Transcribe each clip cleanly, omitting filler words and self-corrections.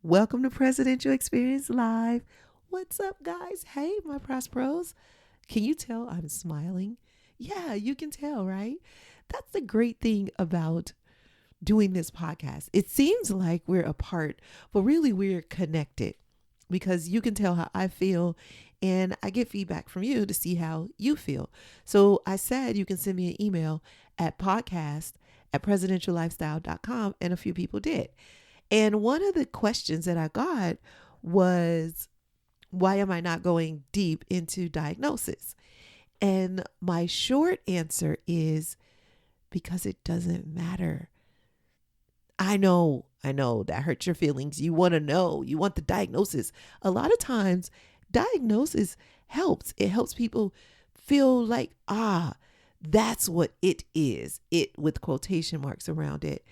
Welcome to Presidential Experience Live. What's up, guys? Hey, my Prosperos. Can you tell I'm smiling? Yeah, you can tell, right? That's the great thing about doing this podcast. It seems like we're apart, but really we're connected because you can tell how I feel and I get feedback from you to see how you feel. So I said you can send me an email at podcast@presidentiallifestyle.com, and a few people did. And one of the questions that I got was, why am I not going deep into diagnosis? And my short answer is because it doesn't matter. I know that hurts your feelings. You want to know, you want the diagnosis. A lot of times, diagnosis helps. It helps people feel like, that's what it is. It with quotation marks around it.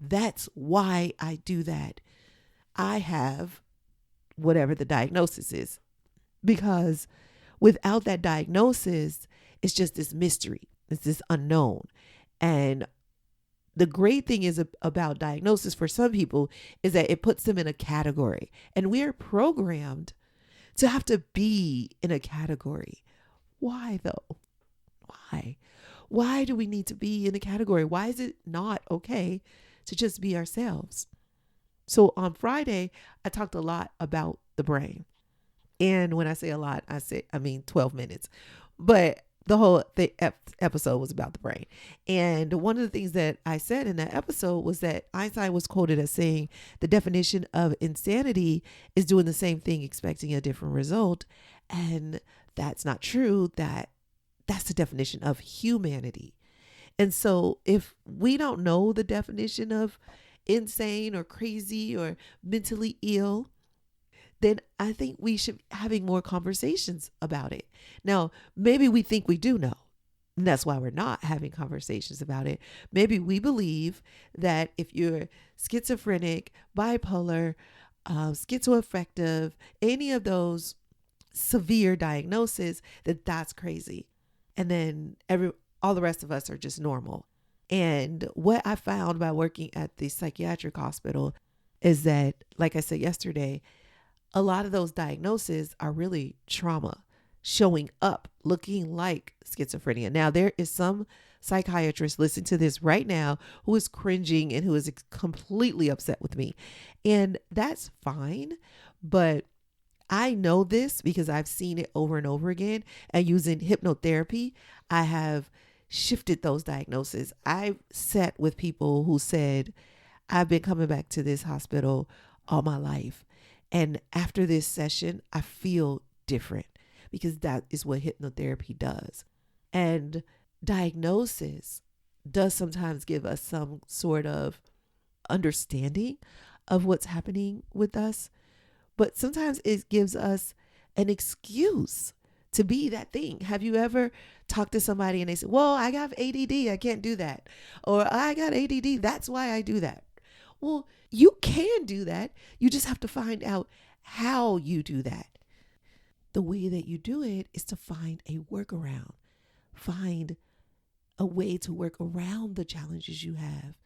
That's why I do that. I have whatever the diagnosis is. Because without that diagnosis, it's just this mystery, it's this unknown. And the great thing is about diagnosis for some people is that it puts them in a category. And we are programmed to have to be in a category. Why though? Why? Why do we need to be in a category? Why is it not okay to just be ourselves? So on Friday, I talked a lot about the brain. And when I say a lot, I mean 12 minutes. But the whole episode was about the brain. And one of the things that I said in that episode was that Einstein was quoted as saying the definition of insanity is doing the same thing, expecting a different result. And that's not true. That's the definition of humanity. And so if we don't know the definition of insane or crazy or mentally ill, then I think we should be having more conversations about it. Now, maybe we think we do know. And that's why we're not having conversations about it. Maybe we believe that if you're schizophrenic, bipolar, schizoaffective, any of those severe diagnoses, that's crazy. And then all the rest of us are just normal. And what I found by working at the psychiatric hospital is that, like I said yesterday, a lot of those diagnoses are really trauma showing up, looking like schizophrenia. Now, there is some psychiatrist listening to this right now who is cringing and who is completely upset with me. And that's fine. But I know this because I've seen it over and over again. And using hypnotherapy, I have shifted those diagnoses. I've sat with people who said, I've been coming back to this hospital all my life. And after this session, I feel different because that is what hypnotherapy does. And diagnosis does sometimes give us some sort of understanding of what's happening with us. But sometimes it gives us an excuse to be that thing. Have you ever talked to somebody and they say, well, I got ADD, I can't do that. Or I got ADD, that's why I do that. Well, you can do that. You just have to find out how you do that. The way that you do it is to find a workaround. Find a way to work around the challenges you have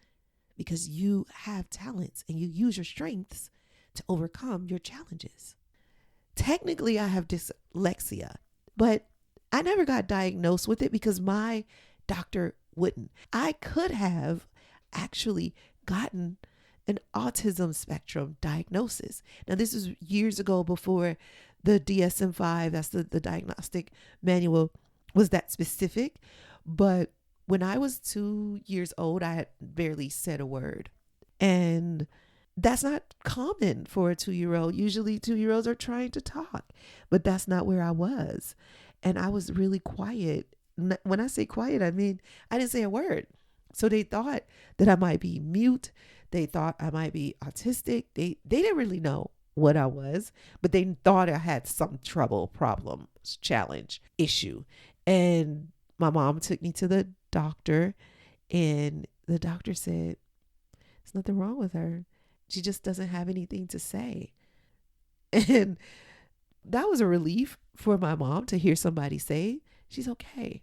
because you have talents and you use your strengths to overcome your challenges. Technically, I have dyslexia, but I never got diagnosed with it because my doctor wouldn't. I could have actually gotten an autism spectrum diagnosis. Now, this was years ago before the DSM-5, that's the diagnostic manual, was that specific. But when I was 2 years old, I had barely said a word. And that's not common for a 2-year-old. Usually 2-year-olds are trying to talk, but that's not where I was. And I was really quiet. When I say quiet, I mean, I didn't say a word. So they thought that I might be mute. They thought I might be autistic. They didn't really know what I was, but they thought I had some trouble, problem, challenge, issue. And my mom took me to the doctor and the doctor said, there's nothing wrong with her. She just doesn't have anything to say. And that was a relief for my mom to hear somebody say, she's okay.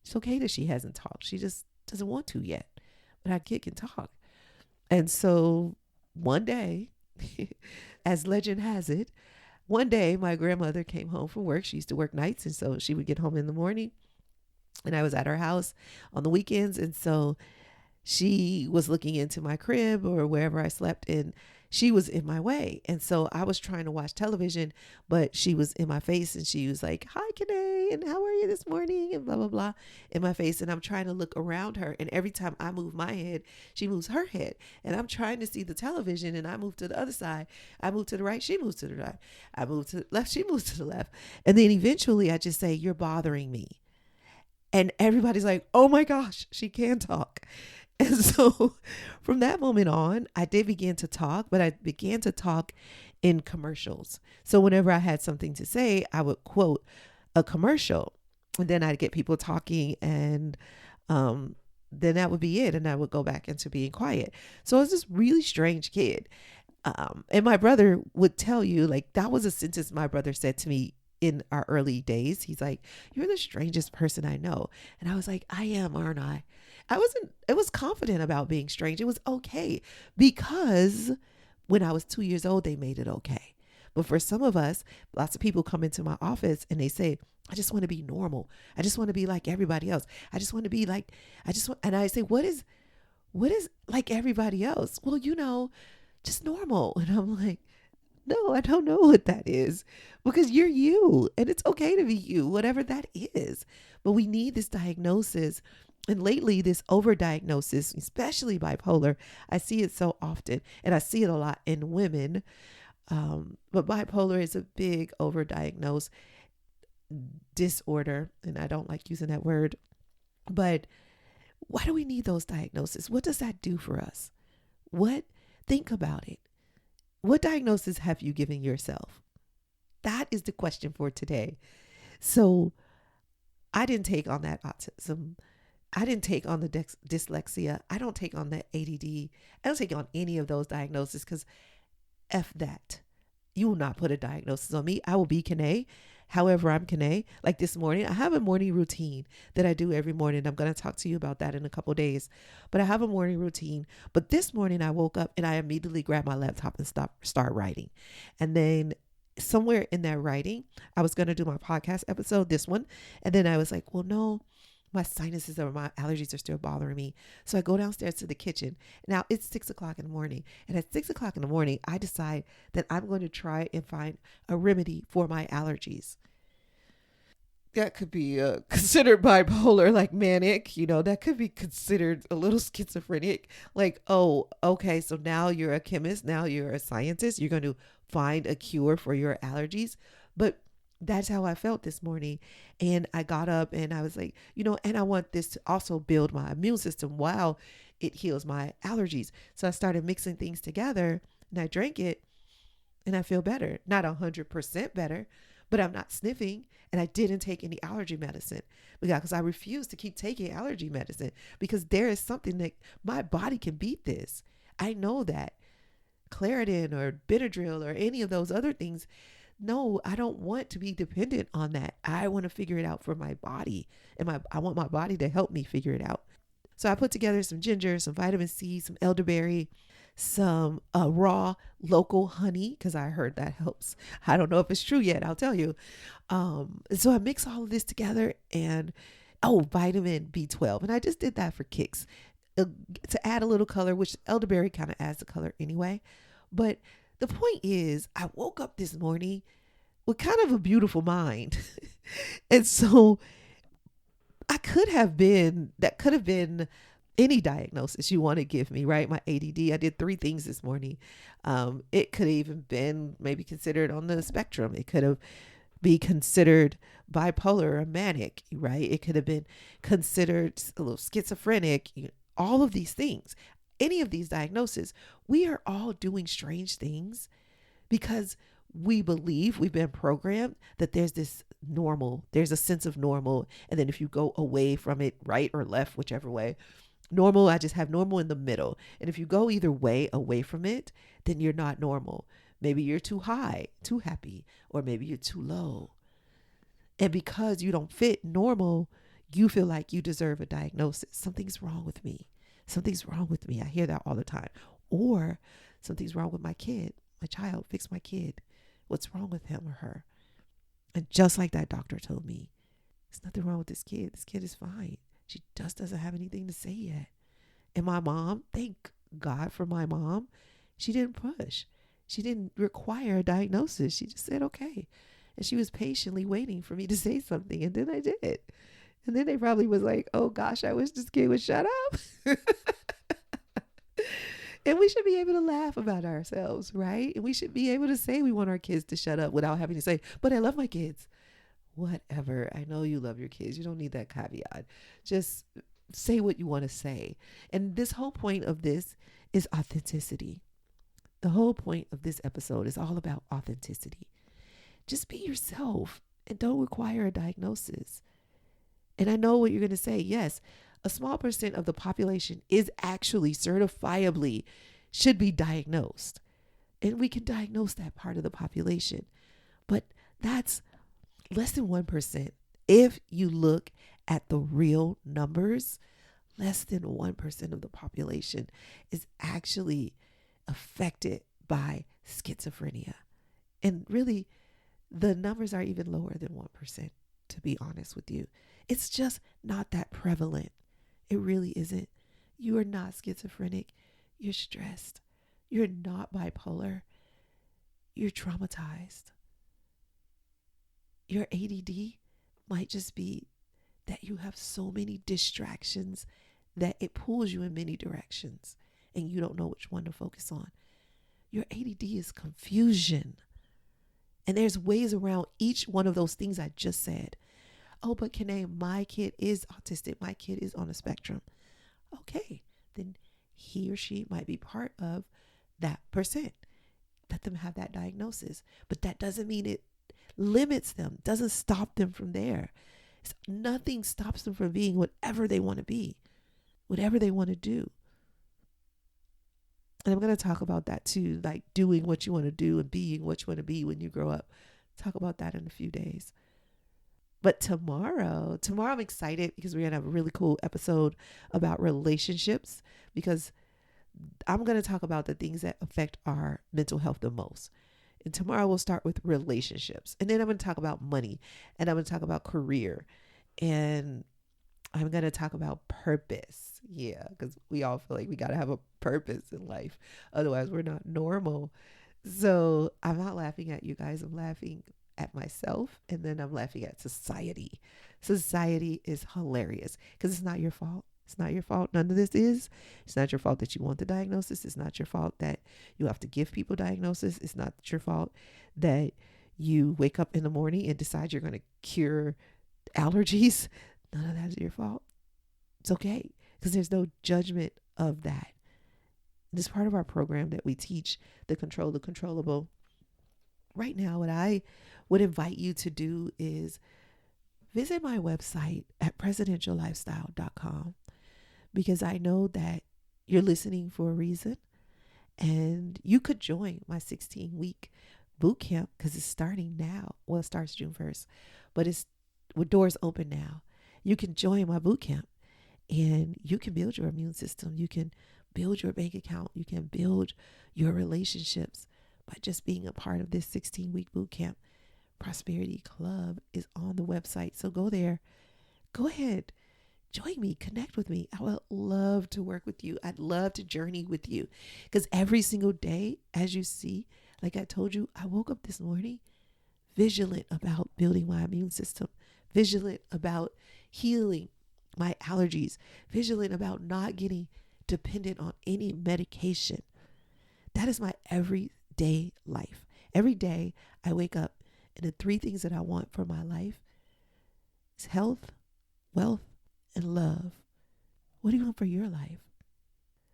It's okay that she hasn't talked. She just doesn't want to yet. But our kid can talk. And so one day As legend has it, one day my grandmother came home from work. She used to work nights, and so she would get home in the morning, and I was at her house on the weekends. And so she was looking into my crib or wherever I slept, and she was in my way. And so I was trying to watch television, but she was in my face, and she was like, "Hi, Kanae, and how are you this morning?" and blah, blah, blah in my face. And I'm trying to look around her. And every time I move my head, she moves her head. And I'm trying to see the television, and I move to the other side. I move to the right. She moves to the right. I move to the left. She moves to the left. And then eventually I just say, "You're bothering me." And everybody's like, "Oh my gosh, she can talk." And so from that moment on, I did begin to talk, but I began to talk in commercials. So whenever I had something to say, I would quote a commercial, and then I'd get people talking, and then that would be it. And I would go back into being quiet. So I was this really strange kid. And my brother would tell you, like, that was a sentence my brother said to me in our early days. He's like, "You're the strangest person I know." And I was like, "I am, aren't I?" I was confident about being strange. It was okay because when I was 2 years old, they made it okay. But for some of us, lots of people come into my office and they say, "I just want to be normal. I just want to be like everybody else. I just want to be like, I just want," and I say, what is like everybody else? "Well, just normal." And I'm like, "No, I don't know what that is, because you're you, and it's okay to be you, whatever that is." But we need this diagnosis. And lately, this overdiagnosis, especially bipolar, I see it so often, and I see it a lot in women. But bipolar is a big overdiagnosed disorder, and I don't like using that word. But why do we need those diagnoses? What does that do for us? Think about it. What diagnosis have you given yourself? That is the question for today. So I didn't take on that autism. I didn't take on the dyslexia. I don't take on the ADD. I don't take on any of those diagnoses, because F that. You will not put a diagnosis on me. I will be Kanae. However, I'm Kanae. Like this morning, I have a morning routine that I do every morning. I'm going to talk to you about that in a couple of days. But I have a morning routine. But this morning I woke up and I immediately grabbed my laptop and start writing. And then somewhere in that writing, I was going to do my podcast episode, this one. And then I was like, well, no, my sinuses or my allergies are still bothering me. So I go downstairs to the kitchen. Now it's 6 o'clock in the morning. And at 6 o'clock in the morning, I decide that I'm going to try and find a remedy for my allergies. That could be considered bipolar, like manic, that could be considered a little schizophrenic. Like, oh, okay, so now you're a chemist, now you're a scientist, you're going to find a cure for your allergies. But that's how I felt this morning. And I got up and I was like, and I want this to also build my immune system while it heals my allergies. So I started mixing things together, and I drank it, and I feel better. Not 100% better, but I'm not sniffing, and I didn't take any allergy medicine because I refuse to keep taking allergy medicine, because there is something that my body can beat this. I know that. Claritin or Benadryl or any of those other things. No, I don't want to be dependent on that. I want to figure it out for my body, and I want my body to help me figure it out. So I put together some ginger, some vitamin C, some elderberry, some raw local honey, because I heard that helps. I don't know if it's true yet. I'll tell you. So I mix all of this together, and vitamin B12. And I just did that for kicks, to add a little color, which elderberry kind of adds the color anyway. But the point is, I woke up this morning with kind of a beautiful mind. And so that could have been any diagnosis you want to give me, right? My ADD, I did 3 things this morning. It could have even been maybe considered on the spectrum. It could have be considered bipolar or manic, right? It could have been considered a little schizophrenic, all of these things. Any of these diagnoses, we are all doing strange things because we believe, we've been programmed that there's this normal, there's a sense of normal. And then if you go away from it, right or left, whichever way, normal, I just have normal in the middle. And if you go either way away from it, then you're not normal. Maybe you're too high, too happy, or maybe you're too low. And because you don't fit normal, you feel like you deserve a diagnosis. Something's wrong with me. Something's wrong with me. I hear that all the time. Or something's wrong with my kid. my child, fix my kid. What's wrong with him or her? And just like that doctor told me, there's nothing wrong with this kid. This kid is fine. She just doesn't have anything to say yet. And my mom, thank God for my mom, she didn't push. She didn't require a diagnosis. She just said, okay. And she was patiently waiting for me to say something. And then I did. And then they probably was like, oh gosh, I wish this kid would shut up. And we should be able to laugh about ourselves, right? And we should be able to say we want our kids to shut up without having to say, but I love my kids. Whatever. I know you love your kids. You don't need that caveat. Just say what you want to say. And this whole point of this is authenticity. The whole point of this episode is all about authenticity. Just be yourself and don't require a diagnosis. And I know what you're going to say. Yes, a small percent of the population is actually certifiably should be diagnosed. And we can diagnose that part of the population. But that's less than 1%. If you look at the real numbers, less than 1% of the population is actually affected by schizophrenia. And really, the numbers are even lower than 1%, to be honest with you. It's just not that prevalent. It really isn't. You are not schizophrenic. You're stressed. You're not bipolar. You're traumatized. Your ADD might just be that you have so many distractions that it pulls you in many directions and you don't know which one to focus on. Your ADD is confusion. And there's ways around each one of those things I just said. Oh, but Kanae, my kid is autistic. My kid is on a spectrum. Okay, then he or she might be part of that percent. Let them have that diagnosis. But that doesn't mean it limits them, doesn't stop them from there. Nothing stops them from being whatever they want to be, whatever they want to do. And I'm going to talk about that too, like doing what you want to do and being what you want to be when you grow up. Talk about that in a few days. But tomorrow I'm excited because we're going to have a really cool episode about relationships, because I'm going to talk about the things that affect our mental health the most. And tomorrow we'll start with relationships. And then I'm going to talk about money, and I'm going to talk about career, and I'm going to talk about purpose. Yeah, because we all feel like we got to have a purpose in life. Otherwise, we're not normal. So I'm not laughing at you guys. I'm laughing at myself, and then I'm laughing at society. Society is hilarious because it's not your fault. It's not your fault. None of this is. It's not your fault that you want the diagnosis. It's not your fault that you have to give people diagnosis. It's not your fault that you wake up in the morning and decide you're going to cure allergies. None of that is your fault. It's okay, because there's no judgment of that. This part of our program that we teach, the control the controllable. Right now, what I would invite you to do is visit my website at presidentiallifestyle.com, because I know that you're listening for a reason, and you could join my 16-week boot camp because it's starting now. Well, it starts June 1st, but it's with doors open now. You can join my boot camp and you can build your immune system. You can build your bank account. You can build your relationships by just being a part of this 16-week boot camp. Prosperity Club is on the website. So go there. Go ahead. Join me. Connect with me. I would love to work with you. I'd love to journey with you, because every single day, as you see, like I told you, I woke up this morning vigilant about building my immune system, vigilant about healing my allergies, vigilant about not getting dependent on any medication. That is my everyday life. Every day I wake up, and the three things that I want for my life is health, wealth, and love. What do you want for your life?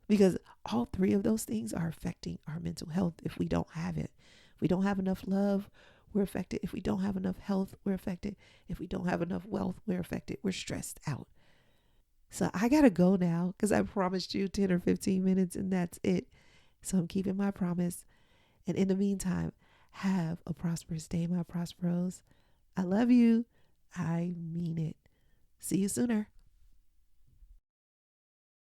Because all three of those things are affecting our mental health if we don't have it. If we don't have enough love, we're affected. If we don't have enough health, we're affected. If we don't have enough wealth, we're affected. We're stressed out. So I got to go now, because I promised you 10 or 15 minutes and that's it. So I'm keeping my promise. And in the meantime, have a prosperous day, my Prosperos. I love you. I mean it. See you sooner.